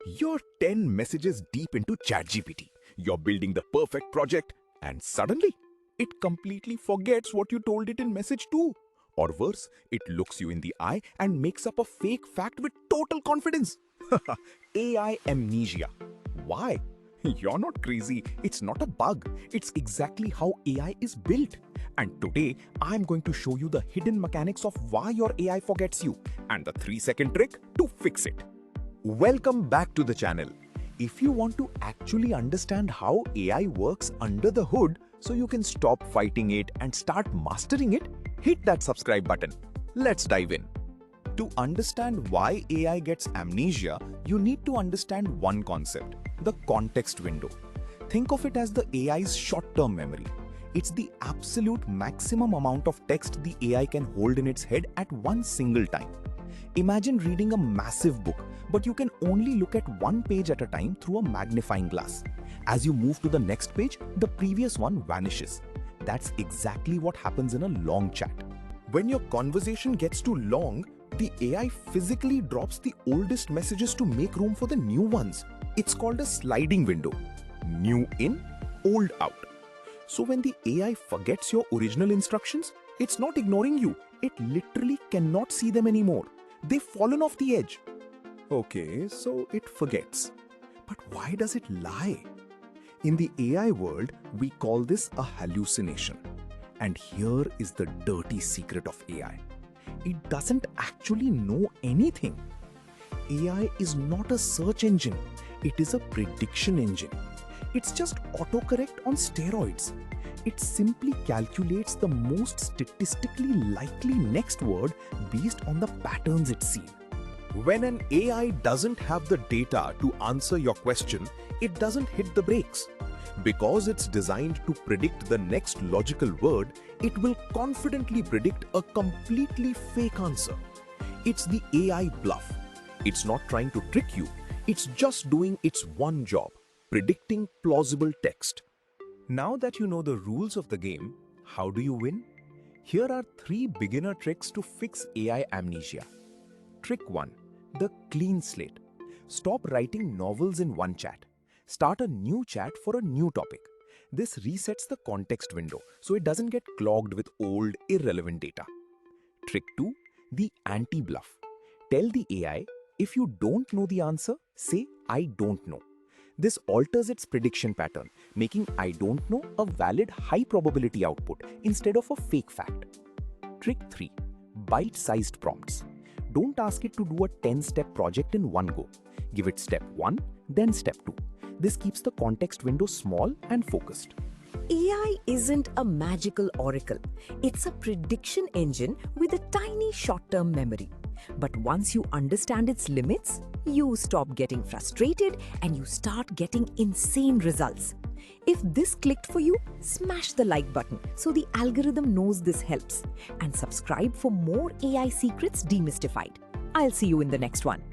You're 10 messages deep into ChatGPT. You're building the perfect project, and suddenly, it completely forgets what you told it in message 2. Or worse, it looks you in the eye and makes up a fake fact with total confidence. AI amnesia. Why? You're not crazy. It's not a bug. It's exactly how AI is built. And today, I'm going to show you the hidden mechanics of why your AI forgets you and the 3-second trick to fix it. Welcome back to the channel. If you want to actually understand how AI works under the hood so you can stop fighting it and start mastering it, hit that subscribe button. Let's dive in. To understand why AI gets amnesia, you need to understand one concept: the context window. Think of it as the AI's short-term memory. It's the absolute maximum amount of text the AI can hold in its head at one single time. Imagine reading a massive book, but you can only look at one page at a time through a magnifying glass. As you move to the next page, the previous one vanishes. That's exactly what happens in a long chat. When your conversation gets too long, the AI physically drops the oldest messages to make room for the new ones. It's called a sliding window. New in, old out. So when the AI forgets your original instructions, it's not ignoring you. It literally cannot see them anymore. They've fallen off the edge. Okay, so it forgets. But why does it lie? In the AI world, we call this a hallucination. And here is the dirty secret of AI. It doesn't actually know anything. AI is not a search engine. It is a prediction engine. It's just autocorrect on steroids. It simply calculates the most statistically likely next word based on the patterns it's seen. When an AI doesn't have the data to answer your question, it doesn't hit the brakes. Because it's designed to predict the next logical word, it will confidently predict a completely fake answer. It's the AI bluff. It's not trying to trick you. It's just doing its one job: predicting plausible text. Now that you know the rules of the game, how do you win? Here are 3 beginner tricks to fix AI amnesia. Trick 1. The clean slate. Stop writing novels in one chat. Start a new chat for a new topic. This resets the context window so it doesn't get clogged with old, irrelevant data. Trick 2. The anti-bluff. Tell the AI, if you don't know the answer, say, "I don't know." This alters its prediction pattern, making "I don't know" a valid high probability output instead of a fake fact. Trick 3. Bite-sized prompts. Don't ask it to do a 10-step project in one go. Give it step 1, then step 2. This keeps the context window small and focused. AI isn't a magical oracle. It's a prediction engine with a tiny short-term memory. But once you understand its limits, you stop getting frustrated and you start getting insane results. If this clicked for you, smash the like button so the algorithm knows this helps. And subscribe for more AI secrets demystified. I'll see you in the next one.